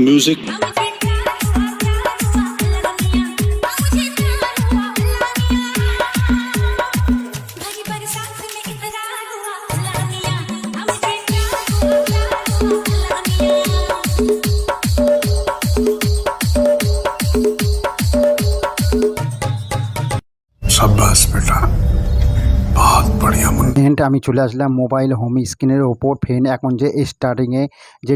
music. शाबाश बेटा, बहुत बढ़िया मुन्ना। ফ্রেন্ড আমি চলে আসলাম মোবাইল হোম স্ক্রিনের ওপর। ফ্রেন্ড এখন যে স্টার্টিংয়ে যে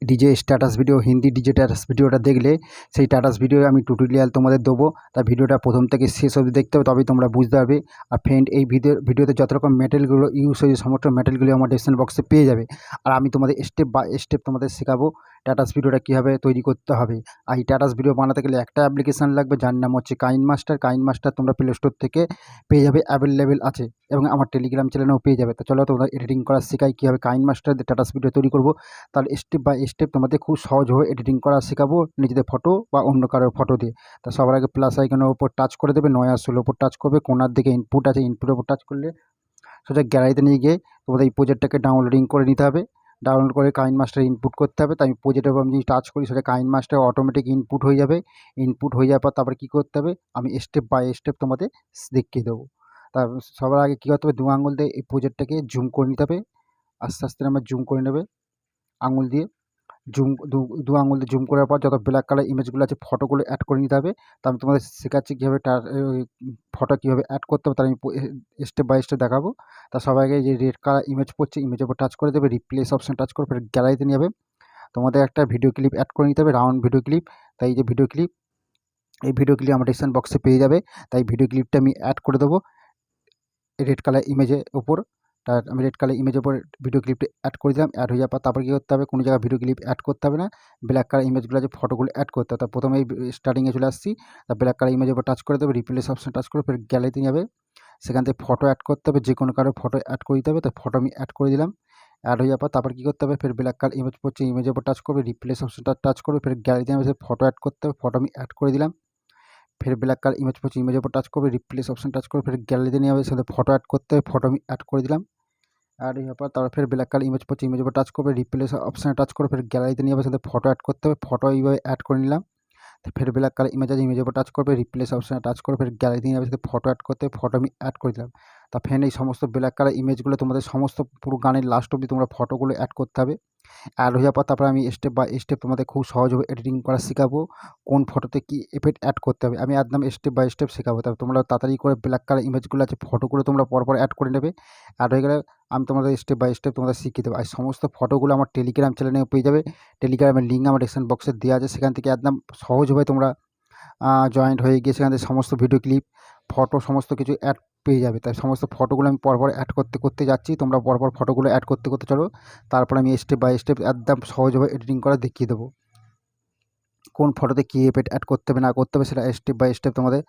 DJ status video, Hindi DJ status ভিডিওটা দেখলে সেই স্ট্যাটাস ভিডিও আমি টিউটোরিয়াল তোমাদের দেবো। তাই ভিডিওটা প্রথম থেকে শেষ অবধি দেখতে হবে, তবেই তোমরা বুঝতে পারবে। আর ফ্রেন্ড এই ভিডিওতে যত রকম মেটেরিয়ালগুলো ইউজ হয়েছে সমস্ত মেটেরিয়ালগুলো আমার ডেসক্রিপশন বক্সে পেয়ে যাবে। আর আমি তোমাদের স্টেপ বাই স্টেপ তোমাদের শেখাবো স্ট্যাটাস ভিডিওটা কীভাবে তৈরি করতে হবে। আর এই স্ট্যাটাস ভিডিও বানাতে গেলে একটা অ্যাপ্লিকেশান লাগবে, যার নাম হচ্ছে কাইনমাস্টার। তোমরা প্লে স্টোর থেকে পেয়ে যাবে, অ্যাভেলেবেল আছে, এবং আমার টেলিগ্রাম চ্যানেলেও পেয়ে যাবে। তো চলো তোমরা এডিটিং করা শেখাই, কীভাবে কাইনমাস্টার দিয়ে স্ট্যাটাস ভিডিও তৈরি করবো। তাহলে স্টেপ বাই স্টেপ তোমাদের খুব সহজভাবে এডিটিং করা শেখাবো, নিজেদের ফটো বা অন্য কারোর ফটো দিয়ে। তা সবার আগে প্লাস আইকনের ওপর টাচ করে দেবে, 9 ওপর টাচ করবে, কোনার দিকে ইনপুট আছে, ইনপুটের ওপর টাচ করলে সেটা গ্যালারিতে নিয়ে গিয়ে তোমাদের এই প্রজেক্টটাকে ডাউনলোডিং করে নিতে হবে। ডাউনলোড করে কাইনমাস্টার ইনপুট করতে হবে। তাই আমি প্রজেক্টের উপর আমি যদি টাচ করি সেটা কাইনমাস্টার অটোমেটিক ইনপুট হয়ে যাবে। ইনপুট হয়ে যাওয়ার পর তারপরে কী করতে হবে আমি স্টেপ বাই স্টেপ তোমাদের দেখিয়ে দেবো। তা সবার আগে কী করতে হবে, 2 আঙুল দিয়ে এই প্রজেক্টটাকে জুম করে নিতে হবে। আস্তে আস্তে আমরা জুম করে নেবে আঙুল দিয়ে। জুম দু আঙুল দিয়ে জুম করার পর যত ব্ল্যাক কালার ইমেজগুলো আছে ফটোগুলো অ্যাড করে নিতে হবে। তা আমি তোমাদের শেখাচ্ছি কীভাবে ফটো কীভাবে অ্যাড করতে হবে, তার আমি স্টেপ বাই স্টেপ দেখাবো। তা সবার আগে যে রেড কালার ইমেজ পড়ছে, ইমেজের উপর টাচ করে দেবে, রিপ্লেস অপশান টাচ করে ফের গ্যালারিতে নিয়ে যাবে। তোমাদের একটা ভিডিও ক্লিপ অ্যাড করে নিতে হবে, রাউন্ড ভিডিও ক্লিপ। তাই এই যে ভিডিও ক্লিপ, এই ভিডিও ক্লিপ আমার ডেসক্রিপশন বক্সে পেয়ে যাবে। তাই ভিডিও ক্লিপটা আমি অ্যাড করে দেবো রেড কালার ইমেজের ওপর। তার আমি রেড কালার ইমেজের ওপর ভিডিও ক্লিপটা অ্যাড করে দিলাম। অ্যাড হয়ে যাওয়ার পর তারপর কী করতে হবে, কোনো জায়গায় ভিডিও ক্লিপ অ্যাড করতে হবে না, ব্ল্যাক কালার ইমেজগুলো আছে ফটোগুলো অ্যাড করতে হবে। তার প্রথমে এই স্টার্টিংয়ে চলে আসছি, তার ব্ল্যাক কালার ইমেজের ওপর টাচ করে দেবে, রিপ্লেস অপশান টাচ করে ফের গ্যালারিতে যাবে। সেখান থেকে ফটো অ্যাড করতে হবে, যে কোনো কারো ফটো অ্যাড করে দিতে হবে। তাই ফটো আমি অ্যাড করে দিলাম। অ্যাড হয়ে যাওয়ার পর তারপর কী করতে হবে, ফের ব্ল্যাক কালার ইমেজ পড়ছে, ইমেজের ওপর টাচ করবে, রিপ্লেস অপশানটা টাচ করবে, ফের গ্যালারিতে যাবে, ফটো অ্যাড করতে হবে, ফটো আমি অ্যাড করে দিলাম। ফের ব্ল্যাক কালার ইমেজ পড়ছে, ইমেজের উপর টাচ করবে, রিপ্লেস অপশান টাচ করে ফের গ্যালারিতে নিয়ে যাবে, সেখানে ফটো অ্যাড করতে হবে, ফটো আমি অ্যাড করে দিলাম। অ্যাড হয়ে যাওয়ার পর তারপর ফের ব্ল্যাক কালার ইমেজ পড়ছে, ইমেজের উপর টাচ করবে, রিপ্লেস অপশানে টাচ করে ফের গ্যালারিতে নিয়ে যাবে, সেখানে ফটো অ্যাড করতে হবে, ফটো এইভাবে অ্যাড করে নিলাম। ফের ব্ল্যাক কালার ইমেজ আছে, ইমেজের উপর টাচ করবে, রিপ্লেস অপশানে টাচ করে ফের গ্যালারিতে নিয়ে যাবে, সেখানে ফটো অ্যাড করতে হবে, ফটো আমি অ্যাড করে দিলাম। তা ফ্রেন্ড এই সমস্ত ব্ল্যাক কালার ইমেজগুলো তোমাদের সমস্ত পুরো গানের লাস্ট অবধি তোমরা ফটোগুলো অ্যাড করতে হবে। অ্যাড হয়ে যাওয়ার পর তারপরে আমি স্টেপ বাই স্টেপ তোমাদের খুব সহজভাবে এডিটিং করা শেখাবো, কোন ফটোতে কী এফেক্ট অ্যাড করতে হবে আমি একদম স্টেপ বাই স্টেপ শেখাবো। তবে তোমরা তাড়াতাড়ি করে ব্ল্যাক কালার ইমেজগুলো আছে ফটোগুলো তোমরা পরপর অ্যাড করে নেবে। অ্যাড হয়ে গেলে আমি তোমাদের স্টেপ বাই স্টেপ তোমাদের শিখিয়ে দেবো। আর সমস্ত ফটোগুলো আমার টেলিগ্রাম চ্যানেলে পেয়ে যাবে। টেলিগ্রামের লিঙ্ক আমার ডেসক্রিপশন বক্সে দেওয়া আছে, সেখান থেকে একদম সহজভাবে তোমরা জয়েন্ট হয়ে গিয়ে সেখান থেকে সমস্ত ভিডিও ক্লিপ, ফটো সমস্ত কিছু অ্যাড পেয়ে যাবে। তাই সমস্ত ফটোগুলো আমি পরপর অ্যাড করতে যাচ্ছি, তোমরা পরপর ফটোগুলো অ্যাড করতে চলো। তারপর আমি স্টেপ বাই স্টেপ একদম সহজভাবে এডিটিং করা দেখিয়ে দেবো, কোন ফটোতে কী এফেক্ট অ্যাড করতে হবে না করতে হবে সেটা স্টেপ বাই স্টেপ তোমাদের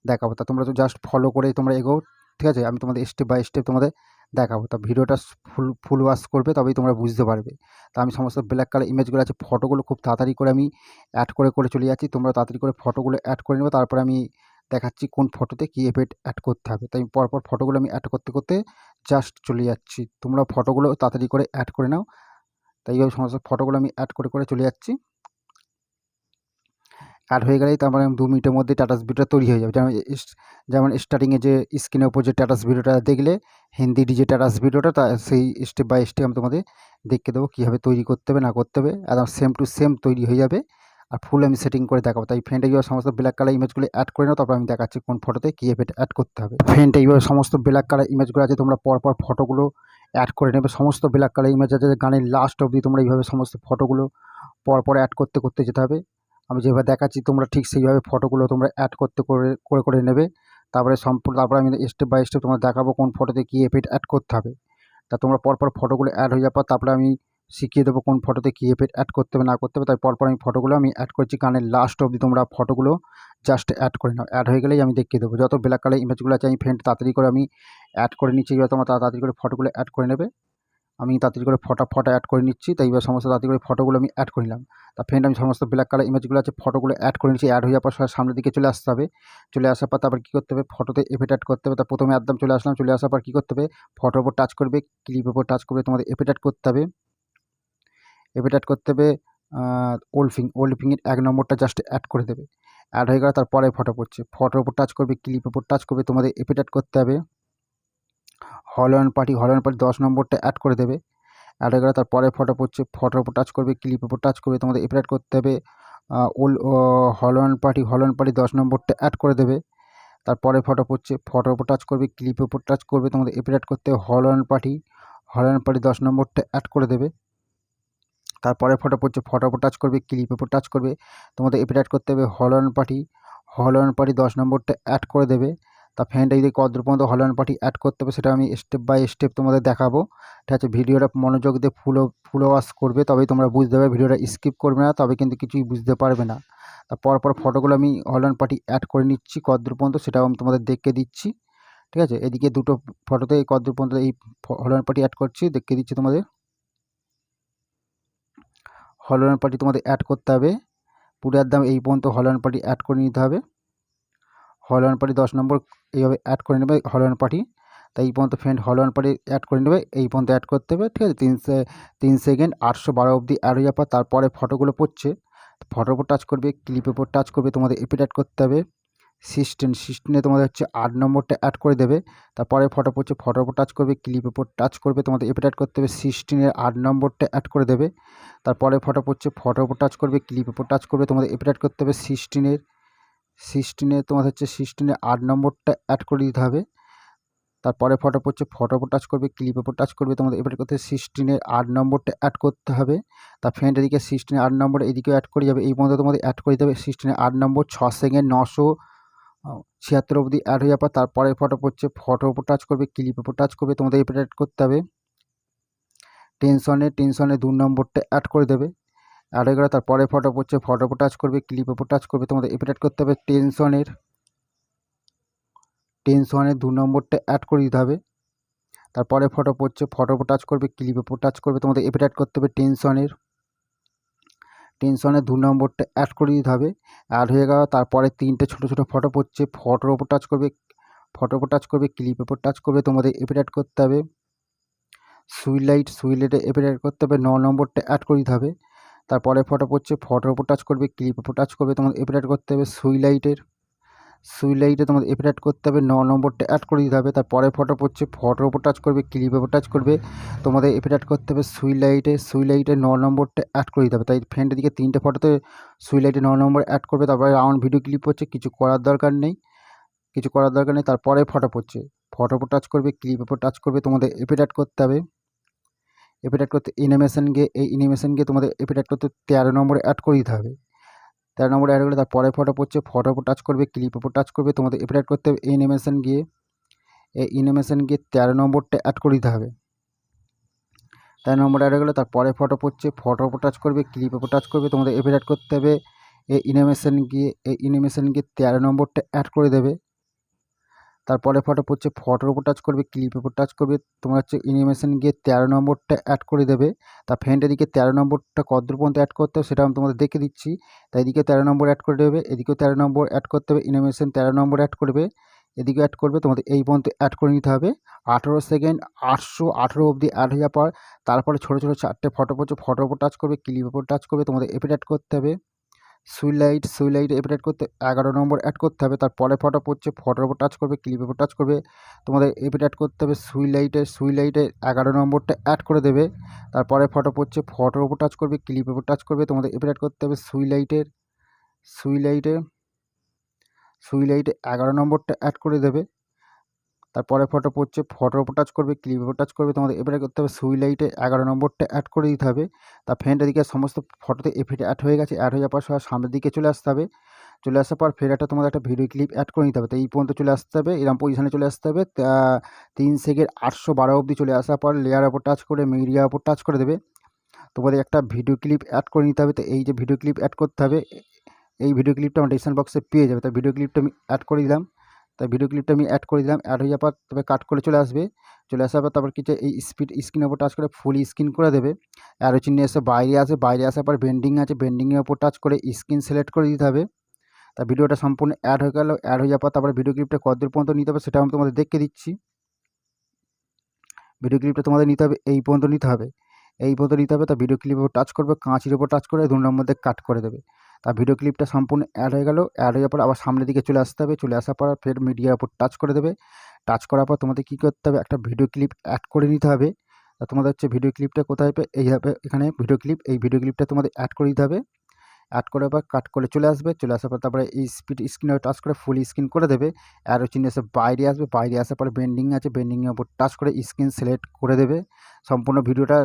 দেখাবো। তা তোমরা তো জাস্ট ফলো করেই তোমরা এগোও, ঠিক আছে? আমি তোমাদের স্টেপ বাই স্টেপ তোমাদের দেখাবো। তা ভিডিওটা ফুল ওয়াচ করবে, তবেই তোমরা বুঝতে পারবে। তা আমি সমস্ত ব্ল্যাক কালার ইমেজগুলো আছে ফটোগুলো খুব তাড়াতাড়ি করে আমি অ্যাড করে চলে যাচ্ছি। তোমরা তাড়াতাড়ি করে ফটোগুলো অ্যাড করে নেবে, তারপরে আমি দেখাচ্ছি কোন ফটোতে কী এফেক্ট অ্যাড করতে হবে। তাই পরপর ফটোগুলো আমি অ্যাড করতে জাস্ট চলে যাচ্ছি। তোমরা ফটোগুলো তাড়াতাড়ি করে অ্যাড করে নাও। তাই এইভাবে সমস্ত ফটোগুলো আমি অ্যাড করে চলে যাচ্ছি। অ্যাড হয়ে গেলেই তারপরে 2 মিনিটের মধ্যে স্ট্যাটাস ভিডিওটা তৈরি হয়ে যাবে। যেমন স্টার্টিংয়ে যে স্ক্রিনের উপর যে স্ট্যাটাস ভিডিওটা দেখলে হিন্দি ডিজে স্ট্যাটাস ভিডিওটা, তা সেই স্টেপ বাই স্টেপ আমি তোমাদের দেখিয়ে দেবো কীভাবে তৈরি করতে হবে না করতে হবে। একদম সেম টু সেম তৈরি হয়ে যাবে, আর ফুল আমি সেটিং করে দেখাবো। তাই ফ্রেন্ড এইভাবে সমস্ত ব্ল্যাক কালার ইমেজগুলো অ্যাড করে নাও, তারপর আমি দেখাচ্ছি কোন ফটোতে কী এফেক্ট অ্যাড করতে হবে। ফ্রেন্ড এইভাবে সমস্ত ব্ল্যাক কালার ইমেজগুলো আছে তোমরা পরপর ফটোগুলো অ্যাড করে নেবে। সমস্ত ব্ল্যাক কালার ইমেজ আছে গানের লাস্ট অবধি তোমরা এইভাবে সমস্ত ফটোগুলো পরপর অ্যাড করতে যেতে হবে। আমি যেভাবে দেখাচ্ছি তোমরা ঠিক সেইভাবে ফটোগুলো তোমরা অ্যাড করে নেবে। তারপরে তারপরে আমি স্টেপ বাই স্টেপ তোমাদের দেখাবো কোন ফটোতে কী এফেক্ট অ্যাড করতে হবে। তা তোমরা পরপর ফটোগুলো অ্যাড হয়ে যাওয়ার পর তারপরে আমি শিখিয়ে দেবো কোন ফটোতে কী এফেক্ট অ্যাড করতে হবে না করতে হবে। তাই পরপর আমি ফটোগুলো আমি অ্যাড করছি, গানের লাস্ট অবধি তোমরা ফটোগুলো জাস্ট অ্যাড করে নাও। অ্যাড হয়ে গেলেই আমি দেখিয়ে দেবো যত ব্ল্যাক কালার ইমেজগুলো আছে আমি ফ্রেন্ড তাড়াতাড়ি করে আমি অ্যাড করে নিচ্ছি। এবার তোমরা তাড়াতাড়ি করে ফটোগুলো অ্যাড করে নেবে। আমি তাড়াতাড়ি করে ফটো অ্যাড করে নিচ্ছি। তাই এবার সমস্ত তাড়াতাড়ি করে ফটোগুলো আমি অ্যাড করে নিলাম। তা ফ্রেন্ড আমি সমস্ত ব্ল্যাক কালার ইমেজগুলো আছে ফটোগুলো অ্যাড করে নিচ্ছি। অ্যাড হয়ে যাওয়ার পর সামনের দিকে চলে আসতে হবে। চলে আসার পর তারপর কী করতে হবে, ফটোতে এফেক্ট অ্যাড করতে হবে। তা প্রথমে একদম চলে আসলাম, চলে আসার পর কী করতে হবে, ফটোর উপর টাচ করবে, ক্লিপের উপর টাচ করবে, তোমাদের এফেক্ট অ্যাড করতে হবে। এফেক্ট অ্যাড করতে হবে ওল্ড পিংয়ের 1 নম্বরটা জাস্ট অ্যাড করে দেবে। অ্যাড হয়ে গেল, তারপরে ফটো পড়ছে, ফটোর উপর টাচ করবে, ক্লিপের উপর টাচ করবে, তোমাদের এপিট অ্যাড করতে হবে। হলন পার্টি 10 নম্বরটা অ্যাড করে দেবে। অ্যাড হয়ে গেল, তারপরে ফটো পড়ছে, ফটোর উপর টাচ করবে, ক্লিপের উপর টাচ করবে, তোমাদের এপিট অ্যাড করতে হবে। হলন পার্টি 10 নম্বরটা অ্যাড করে দেবে। তারপরে ফটো পড়ছে, ফটোর উপর টাচ করবে, ক্লিপের উপর টাচ করবে, তোমাদের এপিট অ্যাড করতে হবে। হলন পার্টি 10 নম্বরটা অ্যাড করে দেবে। তারপরে ফটো পড়ছে, ফটোর উপর টাচ করবে, ক্লিপের উপর টাচ করবে, তোমাদের এপিট অ্যাড করতে হবে। হলন পার্টি 10 নম্বরটা অ্যাড করে দেবে। তা ফ্রেন্ড, এই যে কত পর্যন্ত হলন পার্টি অ্যাড করতে হবে সেটা আমি স্টেপ বাই স্টেপ তোমাদের দেখাবো। ঠিক আছে, ভিডিওটা মনোযোগ দিয়ে ফুল ওয়াচ করবে, তবেই তোমরা বুঝতে পারবে। ভিডিওটা স্কিপ করবে না, তবে কিন্তু কিছুই বুঝতে পারবে না। তা পরপর ফটোগুলো আমি হলন পার্টি অ্যাড করে নিচ্ছি কতদূর পর্যন্ত, সেটাও আমি তোমাদের দেখে দিচ্ছি। ঠিক আছে, এদিকে দুটো ফটোতে কতদূর পর্যন্ত এই হলন পার্টি অ্যাড করছি দেখে দিচ্ছি তোমাদের। হলন পার্টি তোমাদের অ্যাড করতে হবে, পুরো একদম এই পর্যন্ত হলন পার্টি অ্যাড করে নিতে হবে। হলন পার্টি 10 নম্বর এইভাবে অ্যাড করে নেবে হলন পার্টি। তাই এই পর্যন্ত ফ্রেন্ড হলন পার্টি অ্যাড করে নেবে, এই পর্যন্ত অ্যাড করতে হবে। ঠিক আছে, 3 সেকেন্ড 812 অবধি অ্যাড হয়ে যাওয়ার পর তারপরে ফটোগুলো পড়ছে, ফটোর উপর টাচ করবে, ক্লিপের উপর টাচ করবে, তোমাদের এপিট অ্যাড করতে হবে। 16 তোমাদের হচ্ছে 8 নম্বরটা অ্যাড করে দেবে। তারপরে ফটো পড়ছে, ফটোর উপর টাচ করবে, ক্লিপের উপর টাচ করবে, তোমাদের এপিট অ্যাড করতে হবে। 16 8 নম্বরটা অ্যাড করে দেবে। তারপরে ফটো পড়ছে, ফটোর উপর টাচ করবে, ক্লিপের উপর টাচ করবে, তোমাদের এপিট অ্যাড করতে হবে। 16 তোমাদের হচ্ছে 16 8 নম্বরটা অ্যাড করে দিতে হবে। তারপরে ফটো পড়ছে, ফটোর উপর টাচ করবে, ক্লিপের উপর টাচ করবে, তোমাদের এপিট করতে 16 8 নম্বরটা অ্যাড করতে হবে। তা ফ্রেন্ড, এদিকে 16 8 নম্বর এদিকেও অ্যাড করে যাবে, এই পর্যন্ত তোমাদের অ্যাড করে দিতে হবে। 16 8 নম্বর 6 সেকেন্ড 976 অবধি অ্যাড হয়ে যাওয়ার পর তারপরে ফটো পড়ছে, ফটোর উপর টাচ করবে, ক্লিপের উপর টাচ করবে, তোমাদের এপিট অ্যাড করতে হবে। টেনশনে 2 নম্বরটা অ্যাড করে দেবে। অ্যাড হয়ে গেলে তারপরে ফটো পড়ছে, ফটোর উপর টাচ করবে, ক্লিপের উপর টাচ করবে, তোমাদের এপিট অ্যাড করতে হবে। টেনশনের 2 নম্বরটা অ্যাড করে দিতে হবে। তারপরে ফটো পড়ছে, ফটোর উপর টাচ করবে, ক্লিপের উপর টাচ করবে, তোমাদের এপিট অ্যাড করতে হবে। টেনশনের 2 নম্বরটা অ্যাড করে দিতে হবে। অ্যাড হয়ে গেল, তারপরে 3টে ছোটো ছোটো ফটো পড়ছে, ফটোর উপর টাচ করবে, ক্লিপের উপর টাচ করবে, তোমাদের এপিট অ্যাড করতে হবে। সুইলাইটে এপিট অ্যাড করতে হবে, 9 নম্বরটা অ্যাড করে দিতে হবে। তারপরে ফটো পড়ছে, ফটোর উপর টাচ করবে, ক্লিপের উপর টাচ করবে, তোমাদের এপিট অ্যাড করতে হবে। সুইলাইটে তোমাদের এপিট অ্যাড করতে হবে, 9 নম্বরটা অ্যাড করে দিতে হবে। তারপরে ফটো পড়ছে, ফটোর উপর টাচ করবে, ক্লিপের উপর টাচ করবে, তোমাদের এপিট অ্যাড করতে হবে। সুইলাইটে 9 নম্বরটা অ্যাড করে দিতে হবে। তাই ফ্রেন্ডের দিকে 3টে ফটোতে সুইলাইটে 9 নম্বর অ্যাড করবে। তারপরে রাউন্ড ভিডিও ক্লিপ হচ্ছে, কিছু করার দরকার নেই। তারপরে ফটো পড়ছে, ফটোর উপর টাচ করবে, ক্লিপের উপর টাচ করবে, তোমাদের এপিট অ্যাড করতে হবে। এপিট অ্যাড করতে অ্যানিমেশন গিয়ে তোমাদের এপিট অ্যাড করতে 13 নম্বরে অ্যাড করে দিতে হবে। 13 নম্বরে অ্যাড করে তারপরে ফটো পড়ছে, ফটোর উপর টাচ করবে, ক্লিপের উপর টাচ করবে, তোমাদের এপিট অ্যাড করতে হবে। অ্যানিমেশন গিয়ে 13 নম্বরটা অ্যাড করে দিতে হবে। 13 নম্বর অ্যাড হয়ে গেলে তারপরে ফটো পড়ছে, ফটোর উপর টাচ করবে, ক্লিপের উপর টাচ করবে, তোমাদের এপিট অ্যাড করতে হবে। অ্যানিমেশন গিয়ে 13 নম্বরটা অ্যাড করে দেবে। তারপরে ফটো পড়ছে, ফটোর উপর টাচ করবে, ক্লিপের উপর টাচ করবে, তোমার হচ্ছে অ্যানিমেশন গিয়ে 13 নম্বরটা অ্যাড করে দেবে। তা ফ্রেন্ড, এদিকে 13 নম্বরটা কতদূর পর্যন্ত অ্যাড করতে হবে সেটা আমি তোমাদের দেখে দিচ্ছি। তাই এদিকে 13 নম্বর অ্যাড করে দেবে, এদিকেও 13 নম্বর অ্যাড করতে হবে, অ্যানিমেশন 13 নম্বর অ্যাড করবে, এদিকে অ্যাড করবে, তোমাদের এই পর্যন্ত অ্যাড করে নিতে হবে। 18 সেকেন্ড 818 অবধি অ্যাড হয়ে যাওয়ার পর তারপরে ছোটো 4টে ফটো পড়ছে, ফটোর উপর টাচ করবে, ক্লিপের উপর টাচ করবে, তোমাদের এপিট অ্যাড করতে হবে। সুইলাইটে এপিট অ্যাড করতে 11 নম্বর অ্যাড করতে হবে। তারপরে ফটো পড়ছে, ফটোর উপর টাচ করবে, ক্লিপের উপর টাচ করবে, তোমাদের এপিট অ্যাড করতে হবে। সুইলাইটে 11 নম্বরটা অ্যাড করে দেবে। তারপরে ফটো পড়ছে, ফটোর উপর টাচ করবে, ক্লিপের উপর টাচ করবে, তোমাদের এপিট অ্যাড করতে হবে। সুইলাইটে 11 নম্বরটা অ্যাড করে দেবে। তারপরে ফটো পড়ছে, ফটোর উপর টাচ করবে, ক্লিপের উপর টাচ করবে, তোমাদের এপিট করতে হবে। সুইলাইটে 11 নম্বরটা অ্যাড করে দিতে হবে। তা ফ্রেন্ড, এদিকে সমস্ত ফটোতে এপিট অ্যাড হয়ে গেছে। অ্যাড হয়ে যাওয়ার পর সামনের দিকে চলে আসতে হবে। চলে আসার পর ফের তোমাদের একটা ভিডিও ক্লিপ অ্যাড করে নিতে হবে। তো এই পর্যন্ত চলে আসতে হবে, এরকম পজিশনে চলে আসতে হবে। 3 সেকেন্ড 812 অবধি চলে আসার পর লেয়ার ওপর টাচ করে মিডিয়ার ওপর টাচ করে দেবে। তোমাদের একটা ভিডিও ক্লিপ অ্যাড করে নিতে হবে। তো এই যে ভিডিও ক্লিপ অ্যাড করতে হবে, এই ভিডিও ক্লিপটা আমার ডিসক্রিপশন বক্সে পেয়ে যাবে। তাই ভিডিও ক্লিপটা আমি অ্যাড করে দিলাম। অ্যাড হয়ে যাওয়ার পর তবে কাট করে চলে আসবে। চলে আসার পর তারপর কিছু এই স্ক্রিনের ওপর টাচ করে ফুল স্ক্রিন করে দেবে। অ্যারো চিহ্ন এসে বাইরে আসার পর বেন্ডিং আছে, বেন্ডিংয়ের ওপর টাচ করে স্ক্রিন সিলেক্ট করে দিতে হবে। তা ভিডিওটা সম্পূর্ণ অ্যাড হয়ে গেল। অ্যাড হয়ে যাওয়ার পর তারপরে ভিডিও ক্লিপটা কতদূর পর্যন্ত নিতে হবে সেটা আমি তোমাদের দেখে দিচ্ছি। ভিডিও ক্লিপটা তোমাদের নিতে হবে, এই পর্যন্ত নিতে হবে। এই মতো নিতে হবে। তা ভিডিও ক্লিপের উপর টাচ করবে, কাঁচির উপর টাচ করে 2 নম্বর কাট করে দেবে। তা ভিডিও ক্লিপটা সম্পূর্ণ অ্যাড হয়ে গেল। অ্যাড হয়ে যাওয়ার পর আবার সামনের দিকে চলে আসতে হবে। চলে আসার পর ফের মিডিয়ার উপর টাচ করে দেবে। টাচ করার পর তোমাদের কী করতে হবে, একটা ভিডিও ক্লিপ অ্যাড করে নিতে হবে। তা তোমাদের হচ্ছে ভিডিও ক্লিপটা কোথায় হবে, এই হবে এখানে ভিডিও ক্লিপ। এই ভিডিও ক্লিপটা তোমাদের অ্যাড করে দিতে হবে। অ্যাড করে আবার কাট করে চলে আসবে। চলে আসার পর তারপরে এই স্পিড স্ক্রিনে টাচ করে ফুল স্ক্রিন করে দেবে। অ্যারো চিহ্ন এসে বাইরে আসবে। বাইরে আসার পরে বেন্ডিং আছে, বেন্ডিংয়ের উপর টাচ করে স্ক্রিন সিলেক্ট করে দেবে। সম্পূর্ণ ভিডিওটা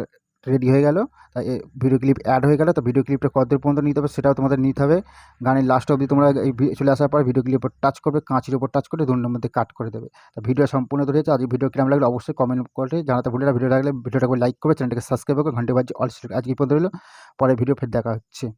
রেডি হয়ে গেল। তা ভিডিও ক্লিপ অ্যাড হয়ে গেল। তো ভিডিও ক্লিপটা কতদূর পর্যন্ত নিতে হবে সেটাও তোমাদের নিতে হবে। গানের লাস্ট অবধি তোমরা এই চলে আসার পর ভিডিও ক্লিপের উপর টাচ করবে, কাঁচির উপর টাচ করে 2 নম্বর কাট করে দেবে। তো ভিডিও সম্পূর্ণ ধরেছে। আজ ভিডিও কেমন লাগলো অবশ্যই কমেন্ট করে জানাতে ভুলে না। ভিডিও লাগলে ভিডিওটাকে লাইক করবে, চ্যানেলটাকে সাবস্ক্রাইব করবে, ঘন্টা বাজছে অল। আজকে পর্যন্ত রইল, পরে ভিডিও ফের দেখা হচ্ছে।